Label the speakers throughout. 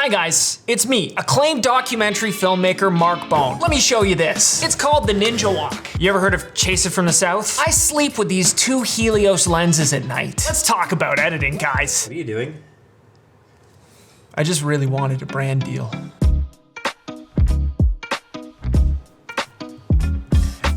Speaker 1: Hi guys, it's me, acclaimed documentary filmmaker Mark Bone. Let me show you this. It's called the Ninja Walk. You ever heard of Chase It From the South? I sleep with these 2 Helios lenses at night. Let's talk about editing, guys.
Speaker 2: What are you doing?
Speaker 1: I just really wanted a brand deal.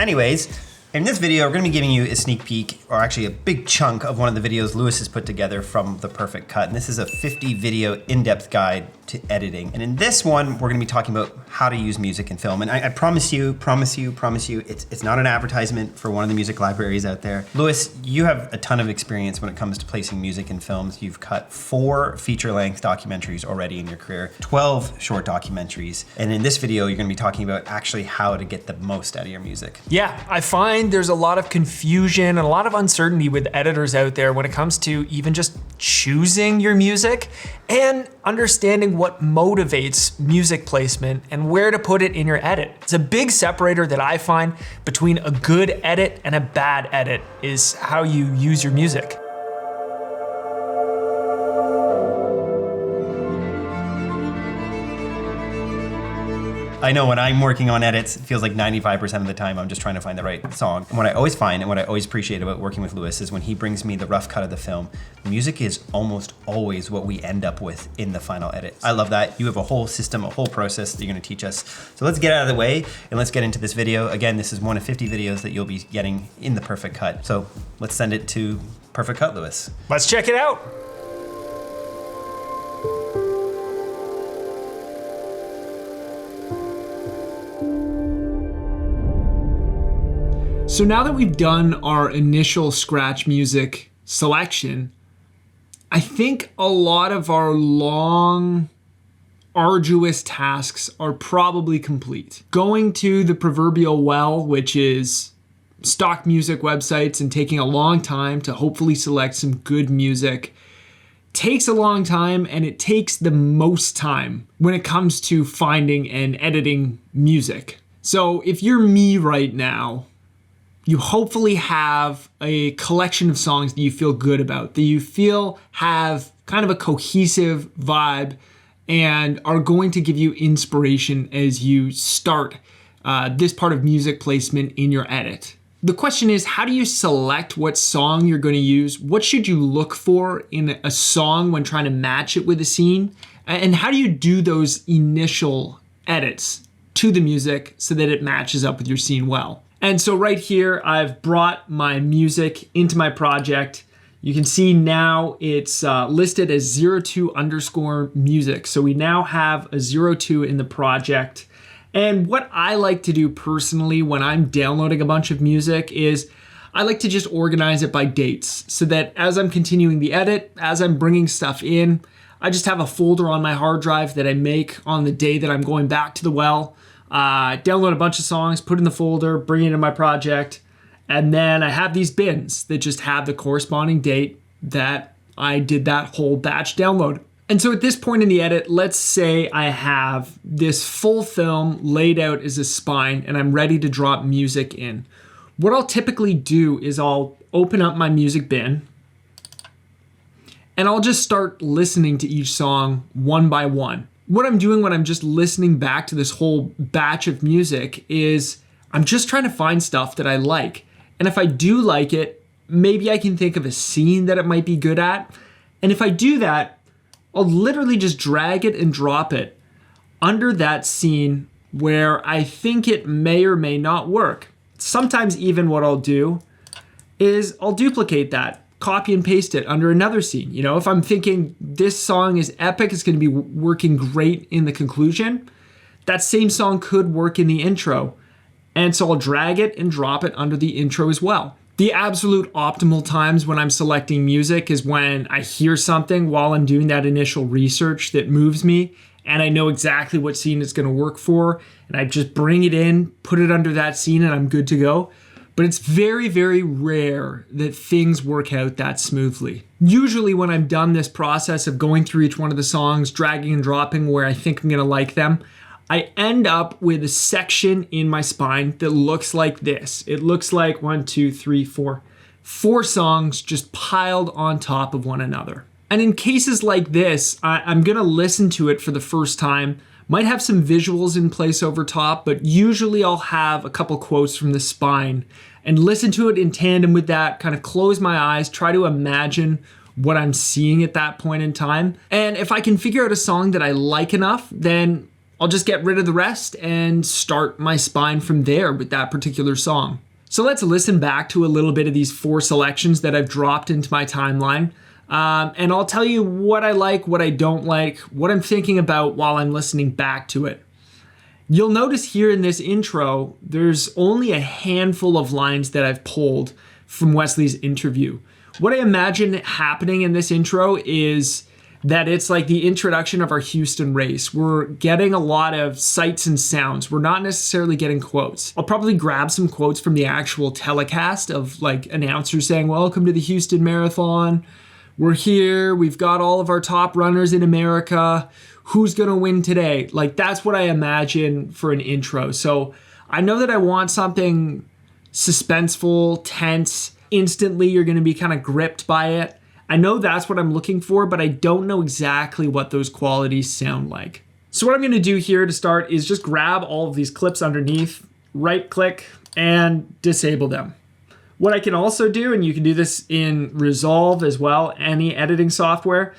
Speaker 2: Anyways, in this video, we're gonna be giving you a sneak peek, or actually a big chunk of one of the videos Lewis has put together from The Perfect Cut. And this is a 50 video in-depth guide to editing. And in this one, we're gonna be talking about how to use music in film. And I promise you, it's not an advertisement for one of the music libraries out there. Lewis, you have a ton of experience when it comes to placing music in films. You've cut 4 feature-length documentaries already in your career, 12 short documentaries. And in this video, you're gonna be talking about actually how to get the most out of your music.
Speaker 1: Yeah, I find there's a lot of confusion and a lot of uncertainty with editors out there when it comes to even just choosing your music and understanding what motivates music placement and where to put it in your edit. It's a big separator that I find between a good edit and a bad edit is how you use your music.
Speaker 2: I know when I'm working on edits, it feels like 95% of the time I'm just trying to find the right song. And what I always find and what I always appreciate about working with Lewis is when he brings me the rough cut of the film, the music is almost always what we end up with in the final edit. I love that. You have a whole system, a whole process that you're gonna teach us. So let's get out of the way and let's get into this video. Again, this is one of 50 videos that you'll be getting in the Perfect Cut. So let's send it to Perfect Cut, Lewis.
Speaker 1: Let's check it out. So now that we've done our initial scratch music selection, I think a lot of our long, arduous tasks are probably complete. Going to the proverbial well, which is stock music websites, and taking a long time to hopefully select some good music takes a long time, and it takes the most time when it comes to finding and editing music. So if you're me right now, you hopefully have a collection of songs that you feel good about, that you feel have kind of a cohesive vibe and are going to give you inspiration as you start this part of music placement in your edit. The question is, how do you select what song you're going to use? What should you look for in a song when trying to match it with a scene? And how do you do those initial edits to the music so that it matches up with your scene well? And so right here, I've brought my music into my project. You can see now it's listed as 02_music. So we now have a 02 in the project. And what I like to do personally when I'm downloading a bunch of music is I like to just organize it by dates so that as I'm continuing the edit, as I'm bringing stuff in, I just have a folder on my hard drive that I make on the day that I'm going back to the well. Download a bunch of songs, put in the folder, bring it in my project, and then I have these bins that just have the corresponding date that I did that whole batch download. And so at this point in the edit, let's say I have this full film laid out as a spine and I'm ready to drop music in. What I'll typically do is I'll open up my music bin and I'll just start listening to each song one by one. What I'm doing when I'm just listening back to this whole batch of music is I'm just trying to find stuff that I like. And if I do like it, maybe I can think of a scene that it might be good at. And if I do that, I'll literally just drag it and drop it under that scene where I think it may or may not work. Sometimes even what I'll do is I'll duplicate that. Copy and paste it under another scene. You know, if I'm thinking this song is epic, it's going to be working great in the conclusion, that same song could work in the intro. And so I'll drag it and drop it under the intro as well. The absolute optimal times when I'm selecting music is when I hear something while I'm doing that initial research that moves me and I know exactly what scene it's going to work for, and I just bring it in, put it under that scene, and I'm good to go. But it's very, very rare that things work out that smoothly. Usually when I'm done this process of going through each one of the songs, dragging and dropping where I think I'm gonna like them, I end up with a section in my spine that looks like this. It looks like 4 songs just piled on top of one another. And in cases like this, I'm gonna listen to it for the first time, might have some visuals in place over top, but usually I'll have a couple quotes from the spine and listen to it in tandem with that, kind of close my eyes, try to imagine what I'm seeing at that point in time. And if I can figure out a song that I like enough, then I'll just get rid of the rest and start my spine from there with that particular song. So let's listen back to a little bit of these 4 selections that I've dropped into my timeline. And I'll tell you what I like, what I don't like, what I'm thinking about while I'm listening back to it. You'll notice here in this intro, there's only a handful of lines that I've pulled from Wesley's interview. What I imagine happening in this intro is that it's like the introduction of our Houston race. We're getting a lot of sights and sounds. We're not necessarily getting quotes. I'll probably grab some quotes from the actual telecast of like announcers saying, "Welcome to the Houston Marathon. We're here. We've got all of our top runners in America. Who's gonna win today?" Like that's what I imagine for an intro. So I know that I want something suspenseful, tense. Instantly, you're gonna be kind of gripped by it. I know that's what I'm looking for, but I don't know exactly what those qualities sound like. So what I'm gonna do here to start is just grab all of these clips underneath, right click, and disable them. What I can also do, and you can do this in Resolve as well, any editing software,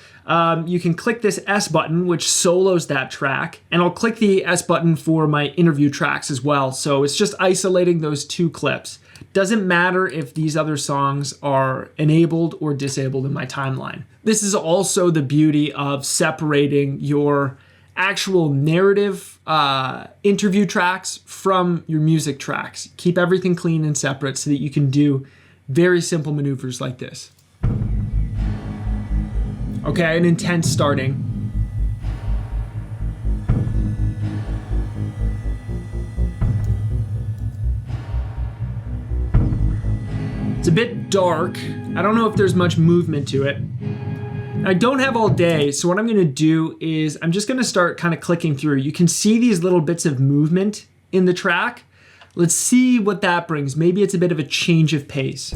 Speaker 1: you can click this S button, which solos that track, and I'll click the S button for my interview tracks as well. So it's just isolating those 2 clips. Doesn't matter if these other songs are enabled or disabled in my timeline. This is also the beauty of separating your actual narrative interview tracks from your music tracks. Keep everything clean and separate so that you can do very simple maneuvers like this. Okay, an intense starting. It's a bit dark. I don't know if there's much movement to it. I don't have all day, so what I'm gonna do is I'm just gonna start kind of clicking through. You can see these little bits of movement in the track. Let's see what that brings. Maybe it's a bit of a change of pace.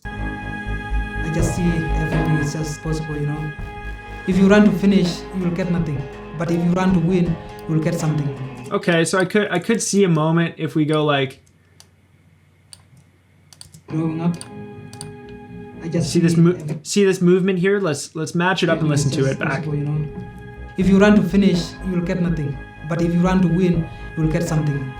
Speaker 3: I just see everything is just possible, you know. If you run to finish, you will get nothing. But if you run to win, you will get something.
Speaker 1: Okay, so I could see a moment if we go like
Speaker 3: growing up. I just
Speaker 1: see this movement here. Let's match it up and listen to it back.
Speaker 3: Possible, you know. If you run to finish, you will get nothing. But if you run to win, you will get something.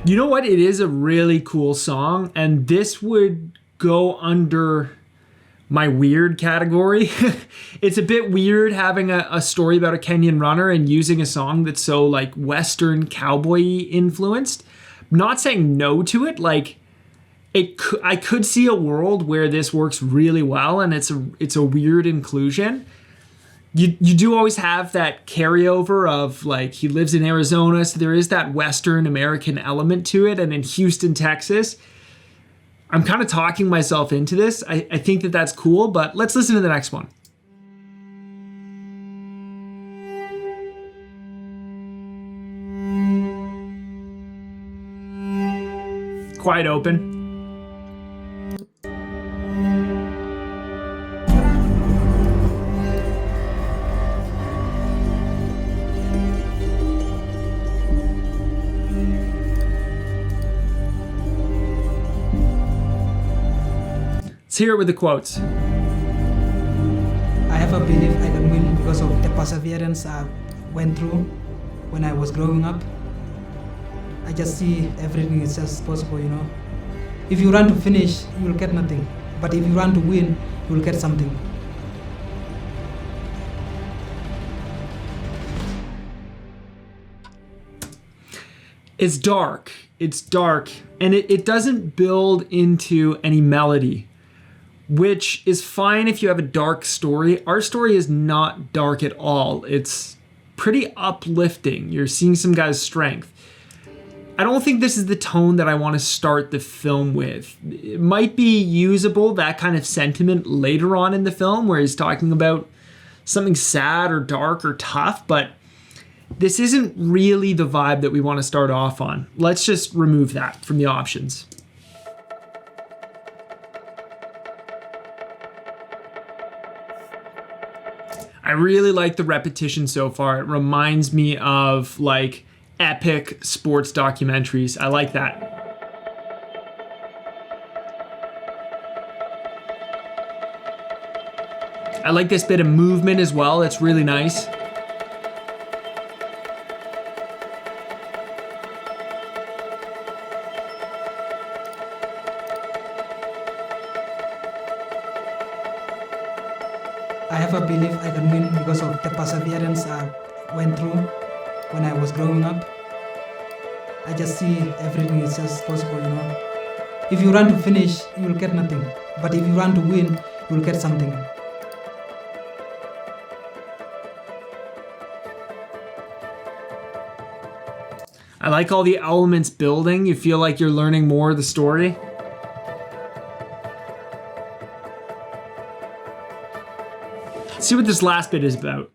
Speaker 1: You know what? It is a really cool song, and this would go under my weird category. It's a bit weird having a story about a Kenyan runner and using a song that's so like Western cowboy influenced. Not saying no to it. Like I could see a world where this works really well, and it's a weird inclusion. You do always have that carryover of like he lives in Arizona, so there is that Western American element to it. And in Houston, Texas, I'm kind of talking myself into this. I think that that's cool, but let's listen to the next one. Quite open. Let's hear it with the quotes.
Speaker 3: I have a belief I can win because of the perseverance I went through when I was growing up. I just see everything is just possible, you know. If you run to finish, you will get nothing. But if you run to win, you will get something.
Speaker 1: It's dark. It's dark. And it doesn't build into any melody, which is fine if you have a dark story. Our story is not dark at all. It's pretty uplifting. You're seeing some guy's strength. I don't think this is the tone that I want to start the film with. It might be usable, that kind of sentiment, later on in the film where he's talking about something sad or dark or tough, but this isn't really the vibe that we want to start off on. Let's just remove that from the options. I really like the repetition so far. It reminds me of like epic sports documentaries. I like that. I like this bit of movement as well. It's really nice.
Speaker 3: I have a belief I can win because of the perseverance I went through when I was growing up. I just see everything is just possible, you know. If you run to finish, you will get nothing. But if you run to win, you will get something.
Speaker 1: I like all the elements building. You feel like you're learning more of the story. Let's see what this last bit is about.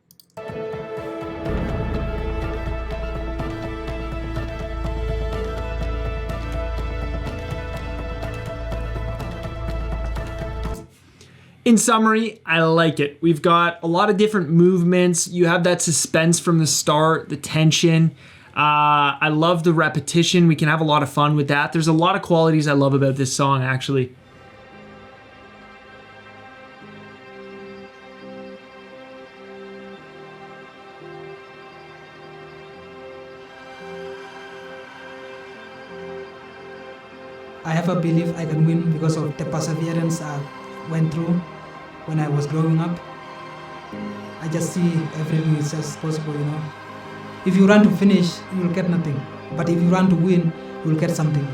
Speaker 1: In summary, I like it. We've got a lot of different movements. You have that suspense from the start, the tension. I love the repetition. We can have a lot of fun with that. There's a lot of qualities I love about this song, actually.
Speaker 3: I have a belief I can win because of the perseverance I went through when I was growing up. I just see everything is just possible, you know. If you run to finish, you will get nothing. But if you run to win, you will get something.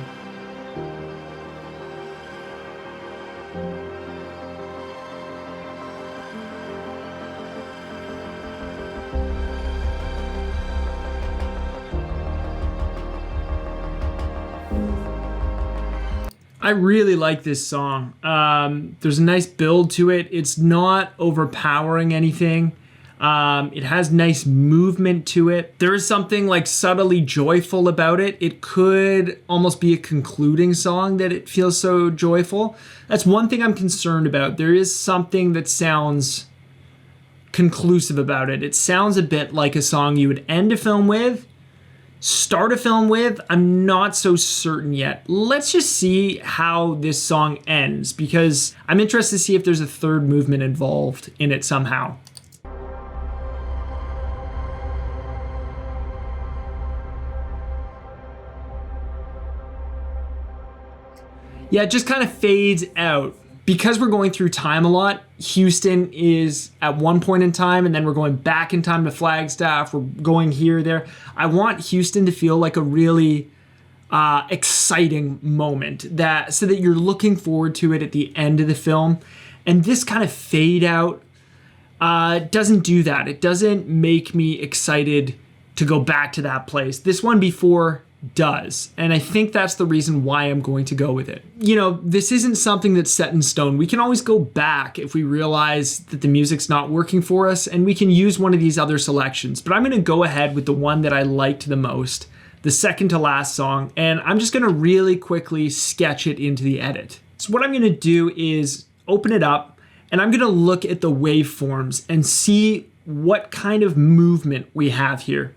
Speaker 1: I really like this song. There's a nice build to it. It's not overpowering anything. It has nice movement to it. There is something like subtly joyful about it. It could almost be a concluding song that it feels so joyful. That's one thing I'm concerned about. There is something that sounds conclusive about it. It sounds a bit like a song you would end a film with, start a film with. I'm not so certain yet. Let's just see how this song ends, because I'm interested to see if there's a third movement involved in it somehow. Yeah, it just kind of fades out. Because we're going through time a lot, Houston is at one point in time, and then we're going back in time to Flagstaff. We're going here, there. I want Houston to feel like a really exciting moment, so that you're looking forward to it at the end of the film. And this kind of fade out doesn't do that. It doesn't make me excited to go back to that place. This one before does. And I think that's the reason why I'm going to go with it. You know, this isn't something that's set in stone. We can always go back if we realize that the music's not working for us, and we can use one of these other selections. But I'm going to go ahead with the one that I liked the most, the second to last song, and I'm just going to really quickly sketch it into the edit. So what I'm going to do is open it up, and I'm going to look at the waveforms and see what kind of movement we have here.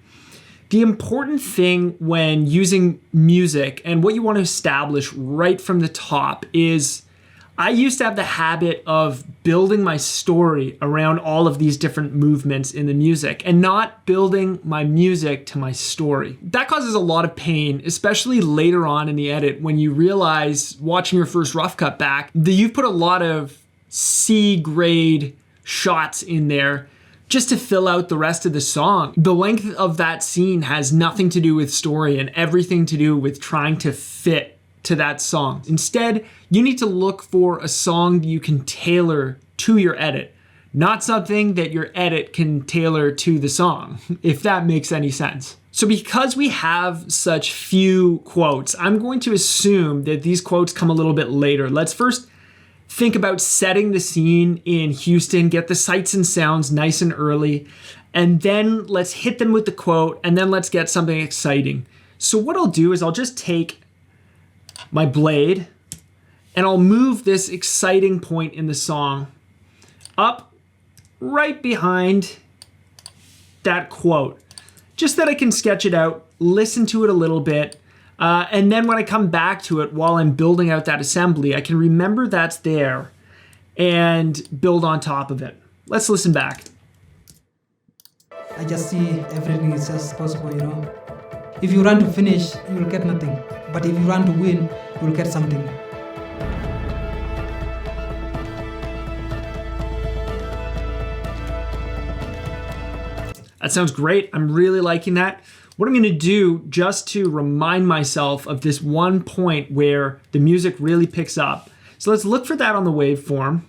Speaker 1: The important thing when using music, and what you want to establish right from the top, is I used to have the habit of building my story around all of these different movements in the music and not building my music to my story. That causes a lot of pain, especially later on in the edit when you realize, watching your first rough cut back, that you've put a lot of C grade shots in there just to fill out the rest of the song. The length of that scene has nothing to do with story and everything to do with trying to fit to that song. Instead, you need to look for a song that you can tailor to your edit, not something that your edit can tailor to the song, if that makes any sense. So because we have such few quotes, I'm going to assume that these quotes come a little bit later. Let's first think about setting the scene in Houston, get the sights and sounds nice and early, and then let's hit them with the quote, and then let's get something exciting. So what I'll do is I'll just take my blade and I'll move this exciting point in the song up right behind that quote, just that I can sketch it out, listen to it a little bit, and then when I come back to it while I'm building out that assembly, I can remember that's there and build on top of it. Let's listen back.
Speaker 3: I just see everything is just possible, you know. If you run to finish, you will get nothing. But if you run to win, you will get something.
Speaker 1: That sounds great. I'm really liking that. What I'm going to do, just to remind myself of this one point where the music really picks up. So let's look for that on the waveform.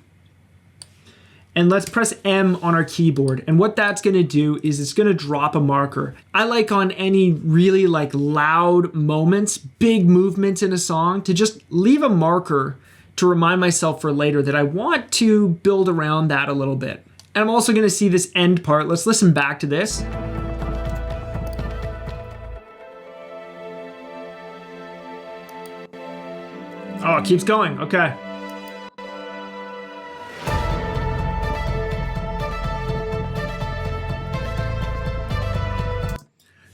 Speaker 1: And let's press M on our keyboard. And what that's going to do is it's going to drop a marker. I like on any really like loud moments, big movements in a song, to just leave a marker to remind myself for later that I want to build around that a little bit. And I'm also going to see this end part. Let's listen back to this. Oh, it keeps going. Okay.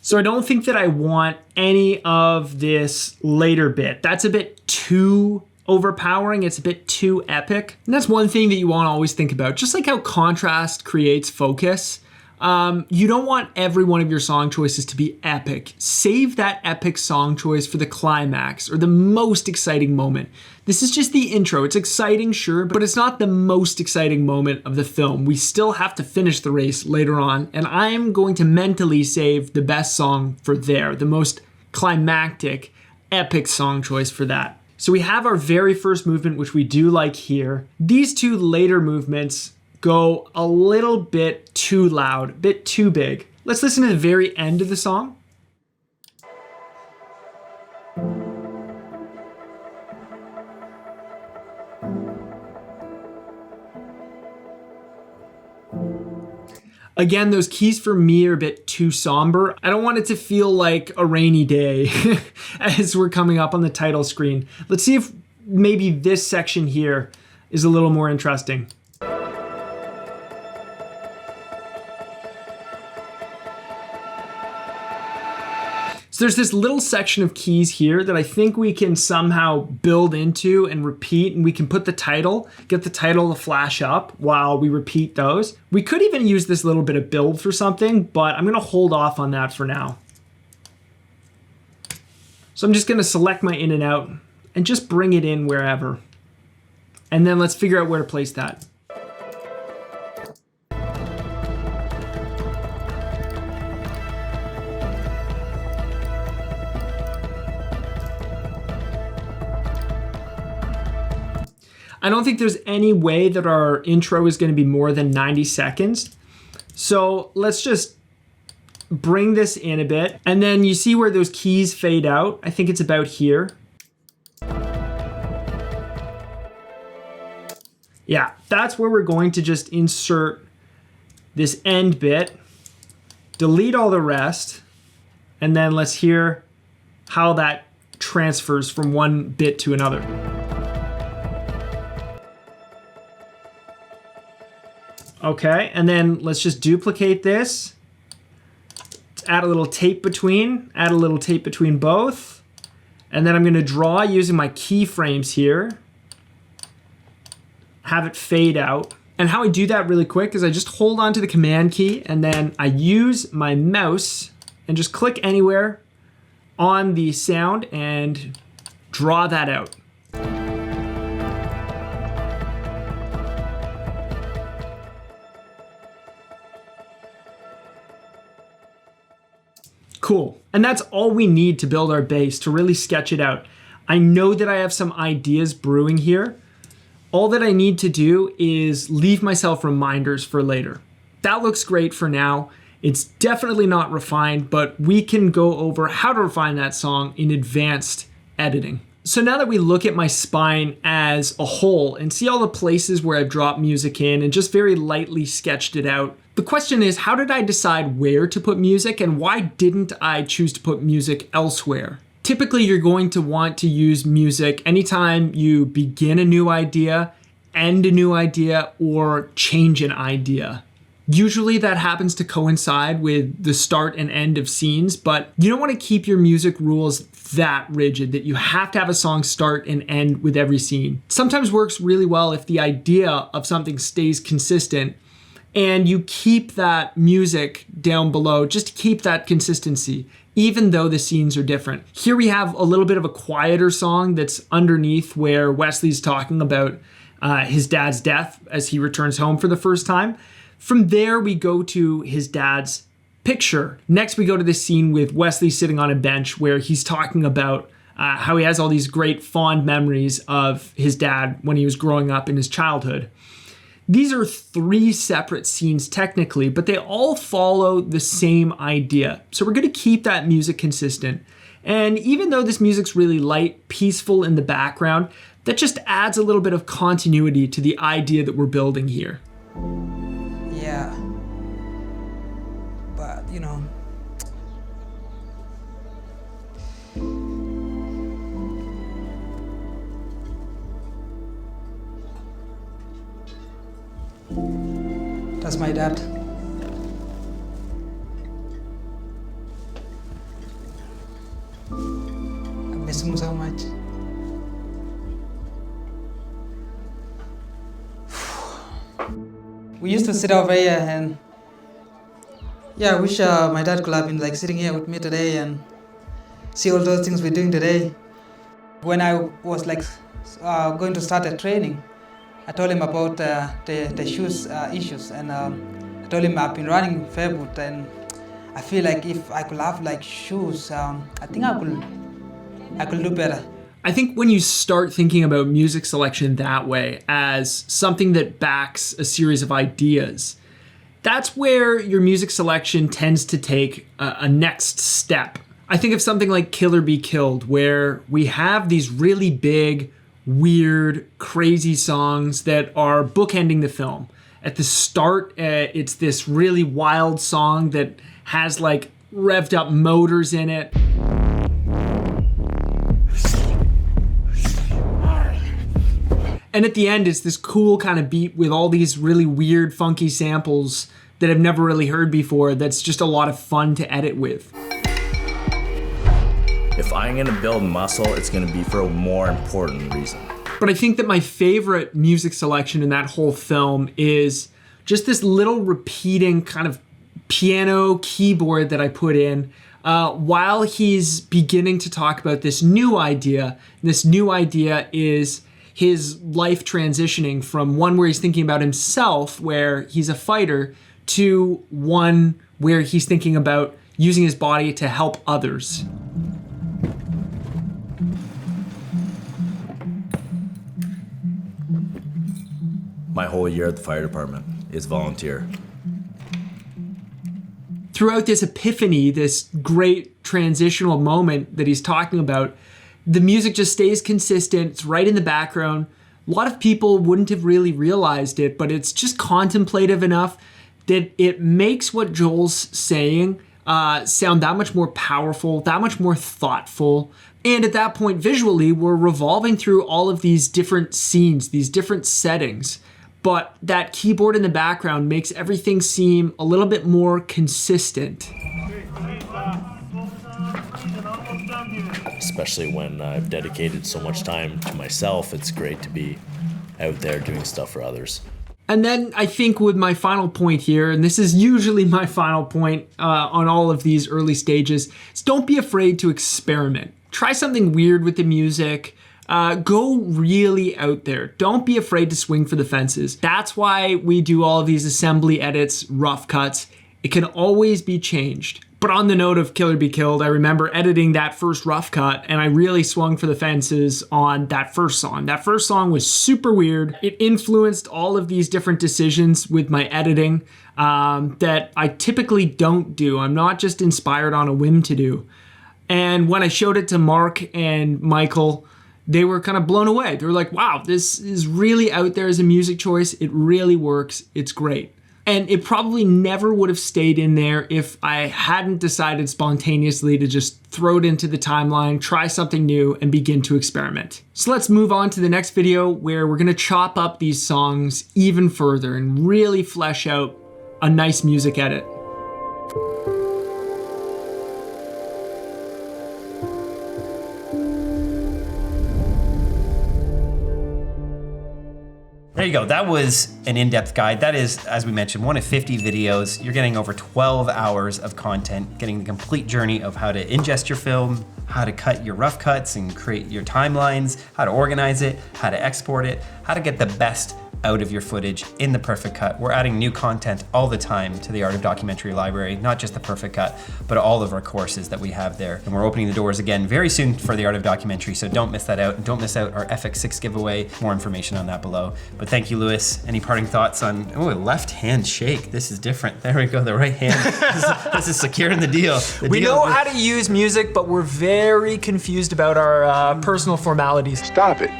Speaker 1: So I don't think that I want any of this later bit. That's a bit too overpowering. It's a bit too epic. And that's one thing that you want to always think about. Just like how contrast creates focus, you don't want every one of your song choices to be epic. Save that epic song choice for the climax or the most exciting moment. This is just the intro. It's exciting, sure, but it's not the most exciting moment of the film. We still have to finish the race later on, and I'm going to mentally save the best song for there, the most climactic, epic song choice for that. So we have our very first movement, which we do like here. These two later movements go a little bit too loud, a bit too big. Let's listen to the very end of the song. Again, those keys for me are a bit too somber. I don't want it to feel like a rainy day as we're coming up on the title screen. Let's see if maybe this section here is a little more interesting. So there's this little section of keys here that I think we can somehow build into and repeat, and we can put the title, get the title to flash up while we repeat those. We could even use this little bit of build for something, but I'm gonna hold off on that for now. So I'm just gonna select my in and out and just bring it in wherever. And then let's figure out where to place that. I don't think there's any way that our intro is going to be more than 90 seconds. So let's just bring this in a bit. And then you see where those keys fade out. I think it's about here. Yeah, that's where we're going to just insert this end bit, delete all the rest, and then let's hear how that transfers from one bit to another. Okay, and then let's just duplicate this. Let's add a little tape between, add a little tape between both. And then I'm gonna draw using my keyframes here. Have it fade out. And how I do that really quick is I just hold on to the command key and then I use my mouse and just click anywhere on the sound and draw that out. Cool. And that's all we need to build our base, to really sketch it out. I know that I have some ideas brewing here. All that I need to do is leave myself reminders for later. That looks great for now. It's definitely not refined, but we can go over how to refine that song in advanced editing. So now that we look at my spine as a whole and see all the places where I've dropped music in and just very lightly sketched it out, the question is, how did I decide where to put music and why didn't I choose to put music elsewhere? Typically, you're going to want to use music anytime you begin a new idea, end a new idea, or change an idea. Usually that happens to coincide with the start and end of scenes, but you don't want to keep your music rules that rigid that you have to have a song start and end with every scene. Sometimes works really well if the idea of something stays consistent and you keep that music down below just to keep that consistency, even though the scenes are different. Here we have a little bit of a quieter song that's underneath where Wesley's talking about his dad's death as he returns home for the first time. From there, we go to his dad's picture. Next, we go to this scene with Wesley sitting on a bench where he's talking about how he has all these great fond memories of his dad when he was growing up in his childhood. These are 3 separate scenes technically, but they all follow the same idea. So we're going to keep that music consistent. And even though this music's really light, peaceful in the background, that just adds a little bit of continuity to the idea that we're building here.
Speaker 3: Yeah. But, you know, that's my dad. I miss him so much. We used to sit over here and yeah, I wish my dad could have been like sitting here with me today and see all those things we're doing today. When I was like going to start a training, I told him about the shoes issues, and I told him I've been running barefoot and I feel like if I could have like shoes, I think I could do better.
Speaker 1: I think when you start thinking about music selection that way as something that backs a series of ideas, that's where your music selection tends to take a next step. I think of something like Kill or Be Killed, where we have these really big, weird, crazy songs that are bookending the film. At the start, it's this really wild song that has like revved up motors in it. And at the end, it's this cool kind of beat with all these really weird, funky samples that I've never really heard before that's just a lot of fun to edit with.
Speaker 4: If I'm gonna build muscle, it's gonna be for a more important reason.
Speaker 1: But I think that my favorite music selection in that whole film is just this little repeating kind of piano keyboard that I put in while he's beginning to talk about this new idea. This new idea is his life transitioning from one where he's thinking about himself, where he's a fighter, to one where he's thinking about using his body to help others.
Speaker 4: My whole year at the fire department is volunteer.
Speaker 1: Throughout this epiphany, this great transitional moment that he's talking about, the music just stays consistent. It's right in the background. A lot of people wouldn't have really realized it, but it's just contemplative enough that it makes what Joel's saying sound that much more powerful, that much more thoughtful. And at that point, visually, we're revolving through all of these different scenes, these different settings. But that keyboard in the background makes everything seem a little bit more consistent.
Speaker 4: Especially when I've dedicated so much time to myself, it's great to be out there doing stuff for others.
Speaker 1: And then I think with my final point here, and this is usually my final point on all of these early stages, is don't be afraid to experiment. Try something weird with the music. Go really out there. Don't be afraid to swing for the fences. That's why we do all of these assembly edits, rough cuts. It can always be changed. But on the note of Kill or Be Killed, I remember editing that first rough cut, and I really swung for the fences on that first song. That first song was super weird. It influenced all of these different decisions with my editing that I typically don't do. I'm not just inspired on a whim to do. And when I showed it to Mark and Michael, they were kind of blown away. They were like, wow, this is really out there as a music choice. It really works. It's great. And it probably never would have stayed in there if I hadn't decided spontaneously to just throw it into the timeline, try something new, and begin to experiment. So let's move on to the next video where we're gonna chop up these songs even further and really flesh out a nice music edit.
Speaker 2: There you go. That was an in-depth guide. That is, as we mentioned, one of 50 videos. You're getting over 12 hours of content, getting the complete journey of how to ingest your film, how to cut your rough cuts and create your timelines, how to organize it, how to export it, how to get the best out of your footage in the Perfect Cut. We're adding new content all the time to the Art of Documentary library, not just the Perfect Cut, but all of our courses that we have there. And we're opening the doors again very soon for the Art of Documentary, so don't miss that out. And don't miss out our FX6 giveaway. More information on that below. But thank you, Lewis. Any parting thoughts on, oh, a left hand shake. This is different. There we go, the right hand. this is securing the deal.
Speaker 1: We know how to use music, but we're very confused about our personal formalities.
Speaker 5: Stop it.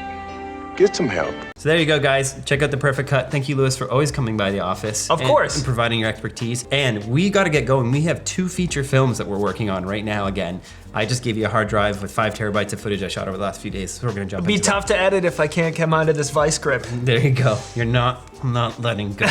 Speaker 5: Get some help.
Speaker 2: So there you go, guys. Check out the Perfect Cut. Thank you, Lewis, for always coming by the office.
Speaker 1: Of course.
Speaker 2: And providing your expertise. And we got to get going. We have 2 feature films that we're working on right now again. I just gave you a hard drive with 5 terabytes of footage I shot over the last few days, so we're gonna jump into
Speaker 1: It'd be tough to edit if I can't come out of this vice grip.
Speaker 2: There you go. I'm not letting go.